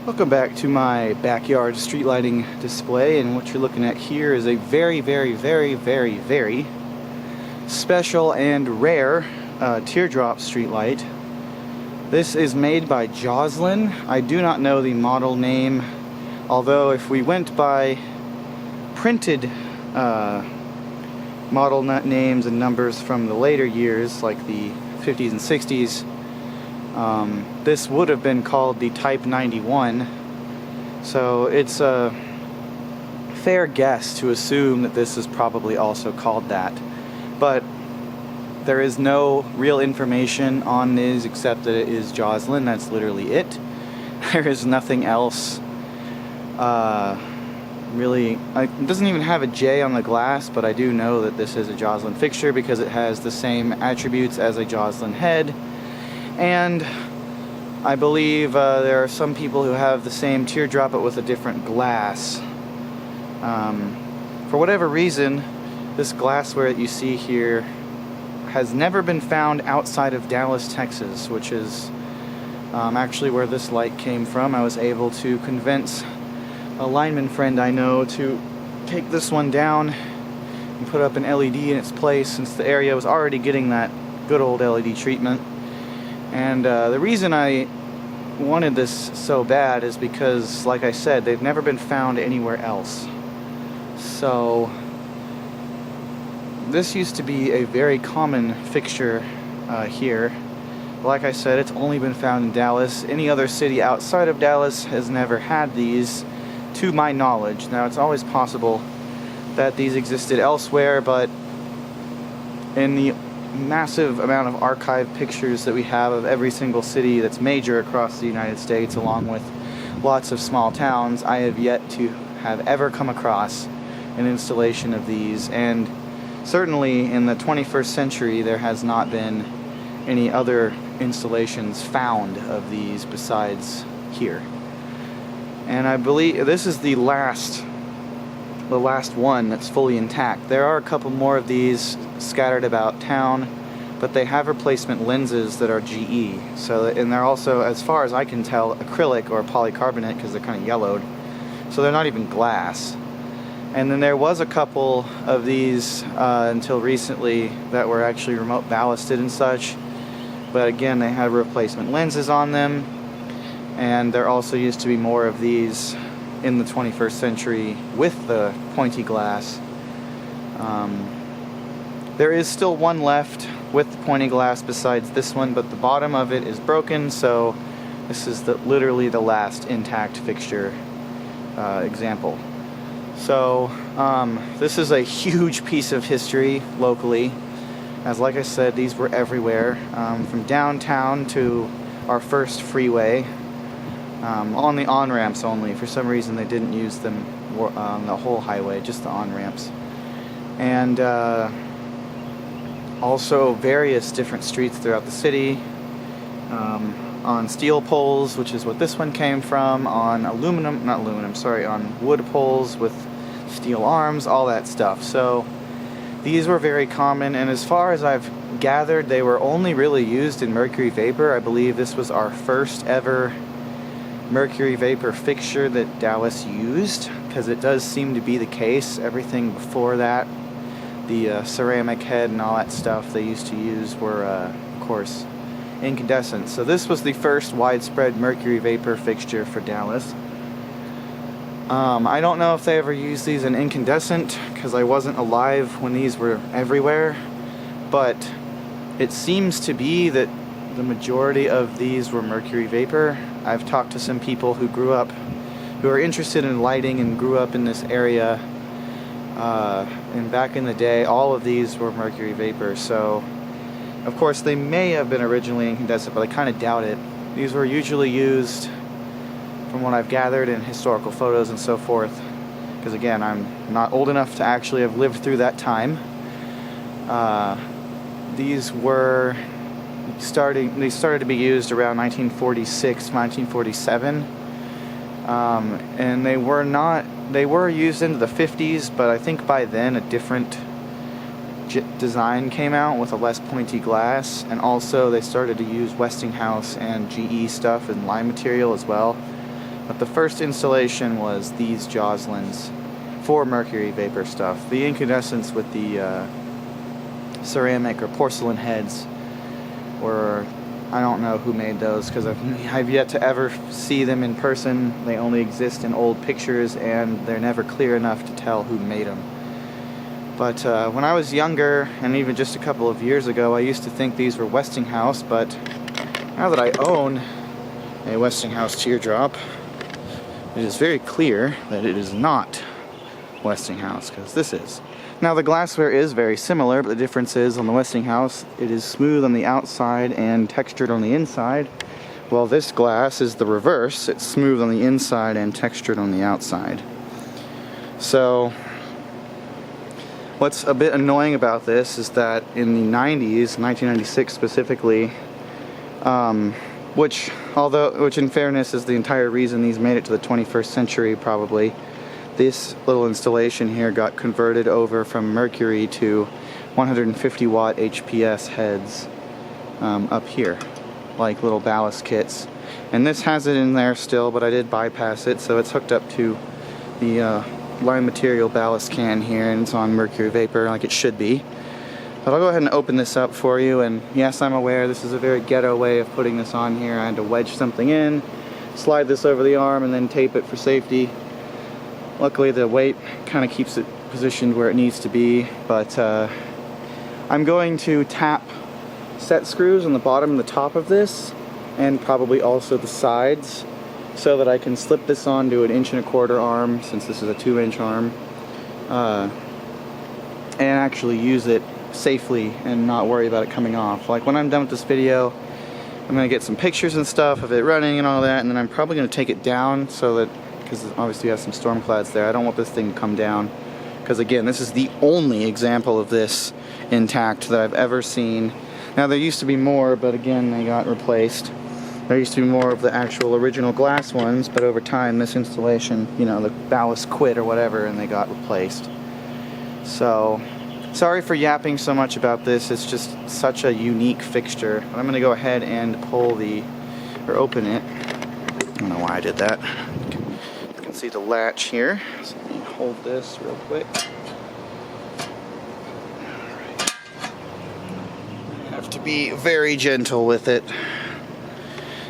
Welcome back to my backyard street lighting display, and what you're looking at here is a very special and rare teardrop street light. This is made by Joslyn. I do not know the model name, although if we went by printed model names and numbers from the later years, like the 50s and 60s, this would have been called the Type 91, so it's a fair guess to assume that this is probably also called that, but there is no real information on this except that it is Joslyn. That's literally it. There is nothing else really. It doesn't even have a J on the glass, but I do know that this is a Joslyn fixture because it has the same attributes as a Joslyn head. And I believe there are some people who have the same teardrop but with a different glass. For whatever reason, this glassware that you see here has never been found outside of Dallas, Texas, which is actually where this light came from. I was able to convince a lineman friend I know to take this one down and put up an LED in its place, since the area was already getting that good old LED treatment. And the reason I wanted this so bad is because, like I said, they've never been found anywhere else. So this used to be a very common fixture here. Like I said, it's only been found in Dallas. Any other city outside of Dallas has never had these, to my knowledge. Now, it's always possible that these existed elsewhere, but in the massive amount of archive pictures that we have of every single city that's major across the United States, along with lots of small towns, I have yet to have ever come across an installation of these. And certainly in the 21st century, there has not been any other installations found of these besides here. And I believe this is the last one that's fully intact. There are a couple more of these scattered about town, but they have replacement lenses that are GE. So, and they're also, as far as I can tell, acrylic or polycarbonate, because they're kind of yellowed. So they're not even glass. And then there was a couple of these until recently that were actually remote ballasted and such. But again, they had replacement lenses on them. And there also used to be more of these in the 21st century with the pointy glass. There is still one left with the pointy glass besides this one, but the bottom of it is broken, so this is literally the last intact fixture example. So this is a huge piece of history locally, as like I said, these were everywhere, from downtown to our first freeway. On the on-ramps only. For some reason they didn't use them on the whole highway, just the on-ramps. And also various different streets throughout the city, on steel poles, which is what this one came from, on on wood poles with steel arms, all that stuff. So these were very common, and as far as I've gathered, they were only really used in mercury vapor. I believe this was our first ever mercury vapor fixture that Dallas used, because it does seem to be the case. Everything before that, the ceramic head and all that stuff they used to use were, of course, incandescent. So this was the first widespread mercury vapor fixture for Dallas. I don't know if they ever used these in incandescent, because I wasn't alive when these were everywhere, but it seems to be that the majority of these were mercury vapor. I've talked to some people who are interested in lighting and grew up in this area, and back in the day all of these were mercury vapor. So of course they may have been originally incandescent, but I kind of doubt it. These were usually used, from what I've gathered, in historical photos and so forth, because again, I'm not old enough to actually have lived through that time. These were they started to be used around 1946, 1947, and they were used into the 50s, but I think by then a different design came out with a less pointy glass, and also they started to use Westinghouse and GE stuff and lime material as well. But the first installation was these Joslyns for mercury vapor stuff. The incandescents with the ceramic or porcelain heads were, I don't know who made those, because I've yet to ever see them in person. They only exist in old pictures, and they're never clear enough to tell who made them. But when I was younger, and even just a couple of years ago, I used to think these were Westinghouse, but now that I own a Westinghouse Teardrop, it is very clear that it is not Westinghouse, because this is. Now the glassware is very similar, but the difference is on the Westinghouse, it is smooth on the outside and textured on the inside, while this glass is the reverse. It's smooth on the inside and textured on the outside. So what's a bit annoying about this is that in the 90s, 1996 specifically, which in fairness is the entire reason these made it to the 21st century probably, this little installation here got converted over from mercury to 150 watt HPS heads up here, like little ballast kits. And this has it in there still, but I did bypass it, so it's hooked up to the lime material ballast can here, and it's on mercury vapor like it should be. But I'll go ahead and open this up for you, and yes, I'm aware this is a very ghetto way of putting this on here. I had to wedge something in, slide this over the arm, and then tape it for safety. Luckily the weight kind of keeps it positioned where it needs to be, but I'm going to tap set screws on the bottom and the top of this, and probably also the sides, so that I can slip this onto an 1¼ arm, since this is a 2-inch arm, and actually use it safely and not worry about it coming off. Like when I'm done with this video, I'm going to get some pictures and stuff of it running and all that, and then I'm probably going to take it down so that, because obviously we have some storm clouds there, I don't want this thing to come down, because again, this is the only example of this intact that I've ever seen. Now there used to be more, but again they got replaced. There used to be more of the actual original glass ones, but over time this installation, you know, the ballast quit or whatever, and they got replaced. So sorry for yapping so much about this. It's just such a unique fixture. I'm going to go ahead and open it. I don't know why I did that. You can see the latch here. So let me hold this real quick. Alright. Have to be very gentle with it.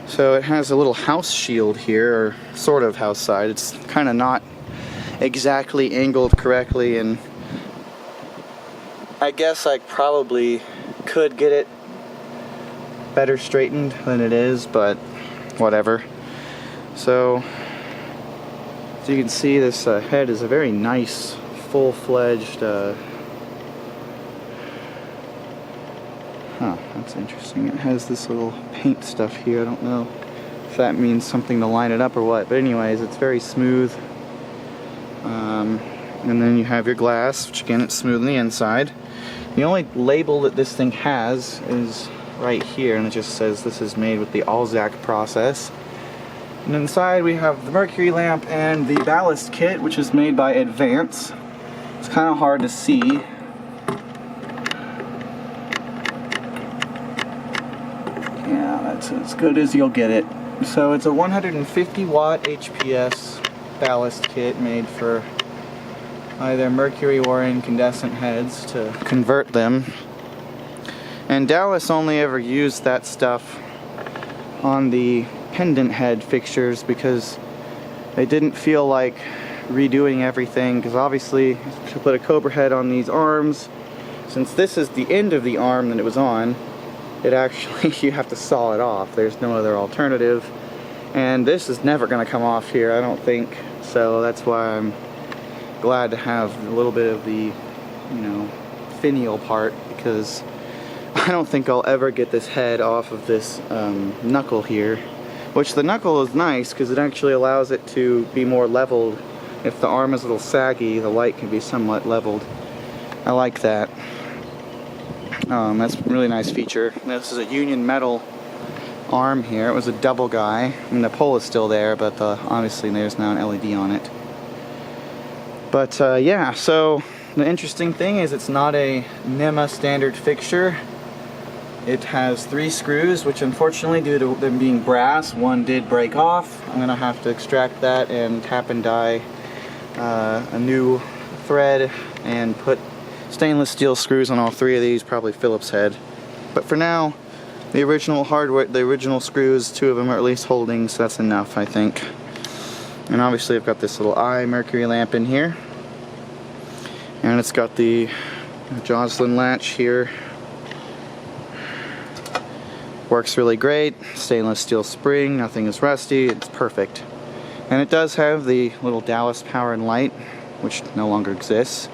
So it has a little house shield here, or sort of house side. It's kind of not exactly angled correctly, and I guess I probably could get it better straightened than it is, but whatever. So you can see this head is a very nice, full-fledged, that's interesting. It has this little paint stuff here. I don't know if that means something to line it up or what, but anyways, it's very smooth. And then you have your glass, which again, it's smooth on the inside. The only label that this thing has is right here, and it just says this is made with the Alzac process. And inside we have the mercury lamp and the ballast kit, which is made by Advance. It's kind of hard to see. Yeah, that's as good as you'll get it. So it's a 150 watt HPS ballast kit made for either mercury or incandescent heads to convert them. And Dallas only ever used that stuff on the pendant head fixtures because they didn't feel like redoing everything, because obviously to put a cobra head on these arms, since this is the end of the arm that it was on, it actually, you have to saw it off. There's no other alternative, and this is never going to come off here, I don't think. So that's why I'm glad to have a little bit of the, you know, finial part, because I don't think I'll ever get this head off of this knuckle here. Which the knuckle is nice because it actually allows it to be more leveled. If the arm is a little saggy, the light can be somewhat leveled. I like that. That's a really nice feature. This is a union metal arm here. It was a double guy. I mean, the pole is still there, but obviously there's now an LED on it. But yeah, so the interesting thing is it's not a NEMA standard fixture. It has 3 screws, which unfortunately, due to them being brass, one did break off. I'm gonna have to extract that and tap and die a new thread and put stainless steel screws on all 3 of these, probably Phillips head. But for now, the original hardware, the original screws, 2 of them are at least holding, so that's enough, I think. And obviously I've got this little eye mercury lamp in here. And it's got the Joslyn latch here. Works really great. Stainless steel spring, nothing is rusty, it's perfect. And it does have the little Dallas Power and Light, which no longer exists,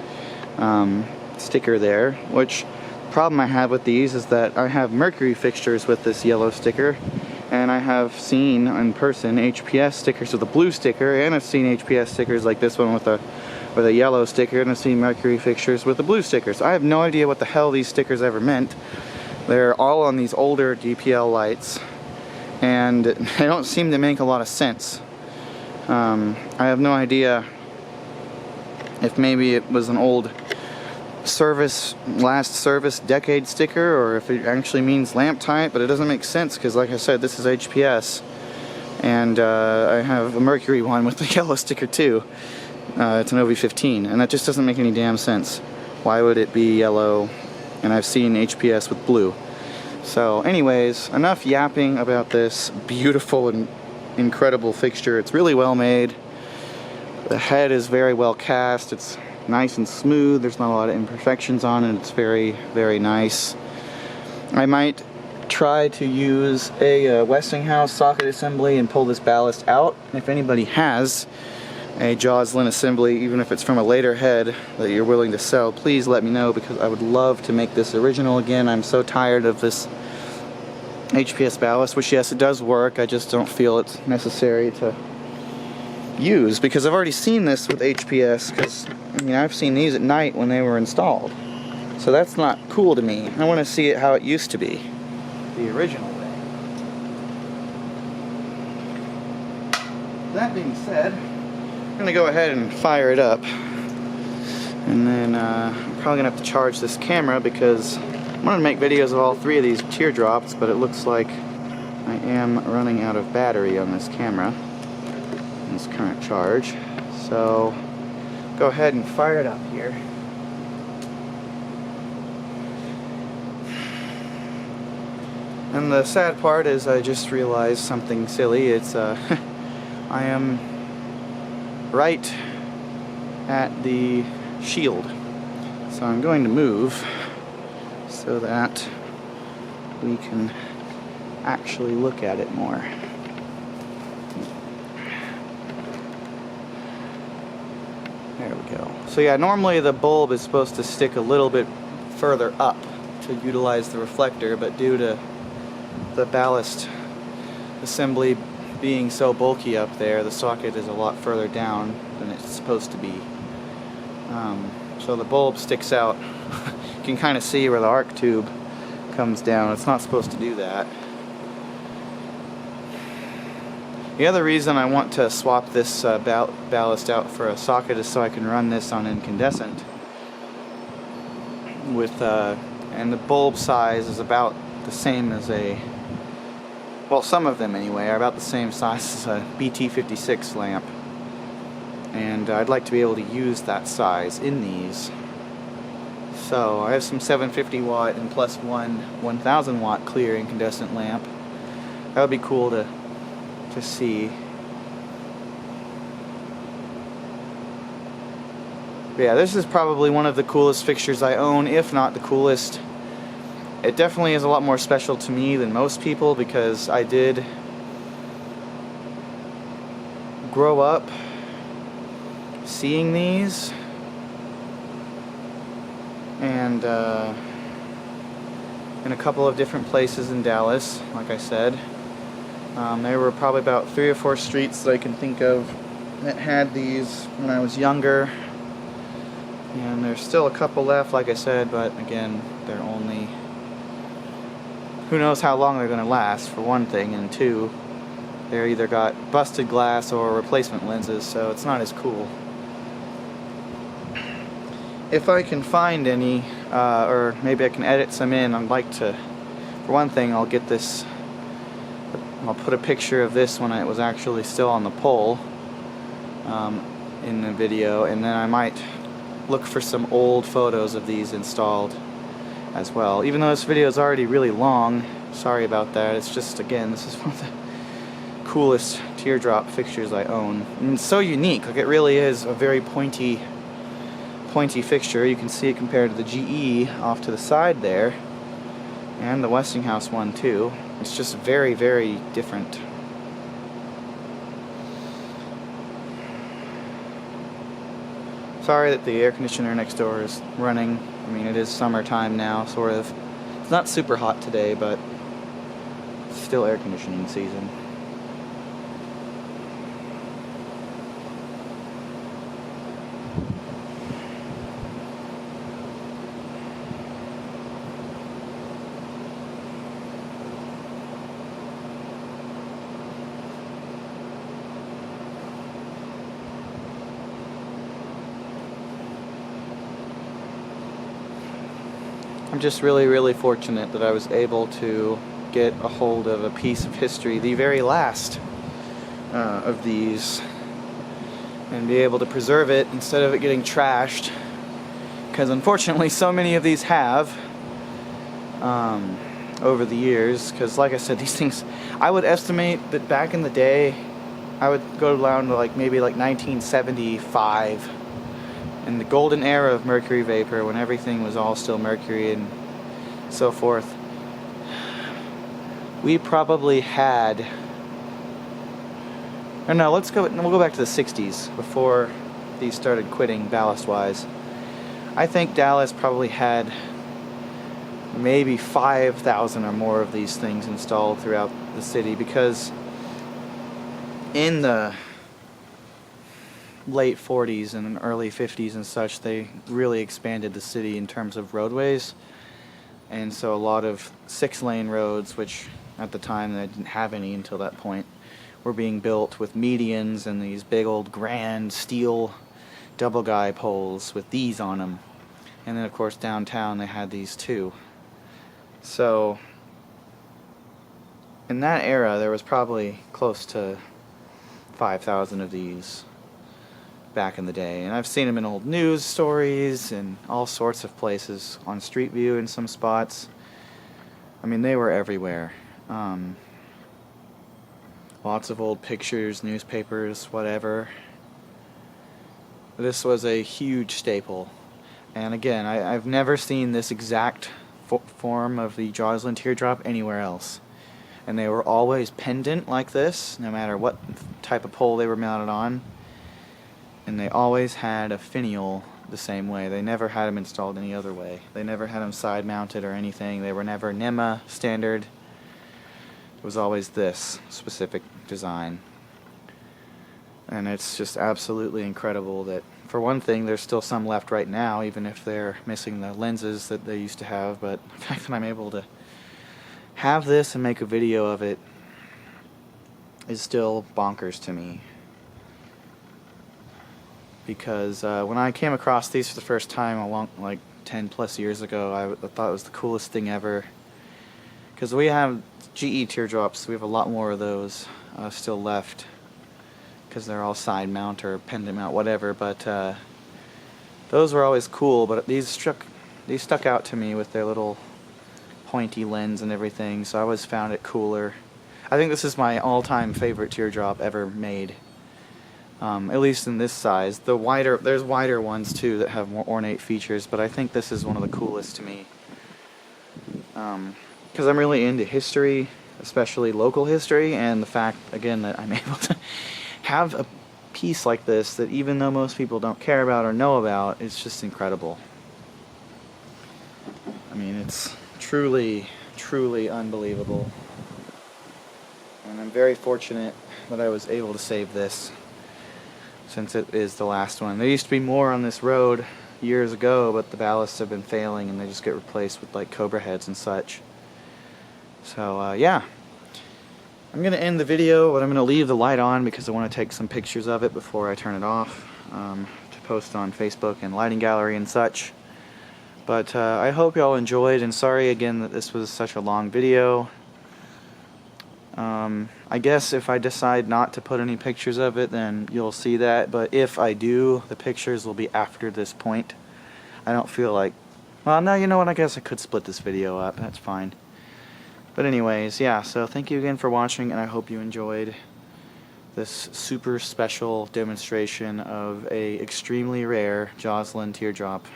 sticker there, which problem I have with these is that I have mercury fixtures with this yellow sticker, and I have seen in person HPS stickers with a blue sticker, and I've seen HPS stickers like this one with a yellow sticker, and I've seen mercury fixtures with the blue stickers. I have no idea what the hell these stickers ever meant. They're all on these older DPL lights, and they don't seem to make a lot of sense. I have no idea if maybe it was an old last service decade sticker, or if it actually means lamp type, but it doesn't make sense because, like I said, this is HPS, and I have a mercury one with the yellow sticker too. It's an OV15, and that just doesn't make any damn sense. Why would it be yellow? And I've seen HPS with blue. So anyways, enough yapping about this beautiful and incredible fixture. It's really well made. The head is very well cast. It's nice and smooth. There's not a lot of imperfections on it. It's very, very nice. I might try to use a Westinghouse socket assembly and pull this ballast out. If anybody has a Joslyn assembly, even if it's from a later head that you're willing to sell, please let me know, because I would love to make this original again. I'm so tired of this HPS ballast, which yes, it does work. I just don't feel it's necessary to use, because I've already seen this with HPS, because I mean, I've seen these at night when they were installed. So that's not cool to me. I want to see it how it used to be, the original way. That being said, I'm going to go ahead and fire it up, and then I'm probably going to have to charge this camera, because I'm going to make videos of all 3 of these teardrops, but it looks like I am running out of battery on this camera in its current charge. So go ahead and fire it up here. And the sad part is I just realized something silly. It's I am right at the shield, so I'm going to move so that we can actually look at it more. There we go. So yeah, normally the bulb is supposed to stick a little bit further up to utilize the reflector, but due to the ballast assembly being so bulky up there, the socket is a lot further down than it's supposed to be. So the bulb sticks out. You can kind of see where the arc tube comes down. It's not supposed to do that. The other reason I want to swap this ballast out for a socket is so I can run this on incandescent. And the bulb size is about the same as well, some of them anyway, are about the same size as a BT56 lamp. And I'd like to be able to use that size in these. So I have some 750 watt and plus one 1000 watt clear incandescent lamp. That would be cool to see. But yeah, this is probably one of the coolest fixtures I own, if not the coolest. It definitely is a lot more special to me than most people, because I did grow up seeing these, and in a couple of different places in Dallas, like I said. There were probably about 3 or 4 streets that I can think of that had these when I was younger, and there's still a couple left, like I said, but again, they're only, who knows how long they're going to last, for one thing, and 2, they're either got busted glass or replacement lenses, so it's not as cool. If I can find any, or maybe I can edit some in, I'd like to For one thing, I'll put a picture of this when it was actually still on the pole in the video, and then I might look for some old photos of these installed as well. Even though this video is already really long, sorry about that. It's just, again, this is one of the coolest teardrop fixtures I own. And it's so unique. Like, it really is a very pointy fixture. You can see it compared to the GE off to the side there, and the Westinghouse one too. It's just very, very different. Sorry that the air conditioner next door is running. I mean, it is summertime now, sort of. It's not super hot today, but it's still air conditioning season. I'm just really, really fortunate that I was able to get a hold of a piece of history, the very last of these, and be able to preserve it instead of it getting trashed, because unfortunately so many of these have over the years. Because like I said, these things, I would estimate that back in the day, I would go down to maybe 1975, in the golden era of mercury vapor, when everything was all still mercury and so forth. We probably had, or no, we'll go back to the 60s, before these started quitting ballast wise. I think Dallas probably had maybe 5,000 or more of these things installed throughout the city, because in the late 40s and early 50s and such, they really expanded the city in terms of roadways, and so a lot of 6-lane roads, which at the time they didn't have any until that point, were being built with medians and these big old grand steel double guy poles with these on them. And then of course downtown they had these too. So in that era there was probably close to 5,000 of these back in the day, and I've seen them in old news stories and all sorts of places, on Street View in some spots. I mean, they were everywhere. Lots of old pictures, newspapers, whatever. This was a huge staple, and again, I've never seen this exact form of the Joslyn teardrop anywhere else. And they were always pendant like this, no matter what type of pole they were mounted on. And they always had a finial the same way. They never had them installed any other way. They never had them side mounted or anything. They were never NEMA standard. It was always this specific design. And it's just absolutely incredible that, for one thing, there's still some left right now, even if they're missing the lenses that they used to have. But the fact that I'm able to have this and make a video of it is still bonkers to me. Because when I came across these for the first time 10 plus years ago, I thought it was the coolest thing ever. Because we have GE teardrops, we have a lot more of those still left, because they're all side mount or pendant mount, whatever. But those were always cool, but these stuck out to me with their little pointy lens and everything, so I always found it cooler. I think this is my all-time favorite teardrop ever made. At least in this size. There's wider ones too that have more ornate features, but I think this is one of the coolest to me. Because I'm really into history, especially local history, and the fact, again, that I'm able to have a piece like this that, even though most people don't care about or know about, it's just incredible. I mean, it's truly, truly unbelievable. And I'm very fortunate that I was able to save this, since it is the last one. There used to be more on this road years ago, but the ballasts have been failing and they just get replaced with cobra heads and such. So yeah, I'm gonna end the video, but I'm gonna leave the light on because I want to take some pictures of it before I turn it off to post on Facebook and Lighting Gallery and such. But I hope y'all enjoyed, and sorry again that this was such a long video. I guess if I decide not to put any pictures of it, then you'll see that, but if I do, the pictures will be after this point. I don't feel like... Well, no, you know what, I guess I could split this video up, that's fine. But anyways, yeah, so thank you again for watching, and I hope you enjoyed this super special demonstration of a extremely rare Joslyn Teardrop.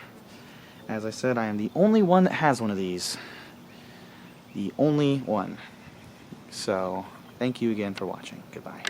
As I said, I am the only one that has one of these. The only one. So, thank you again for watching. Goodbye.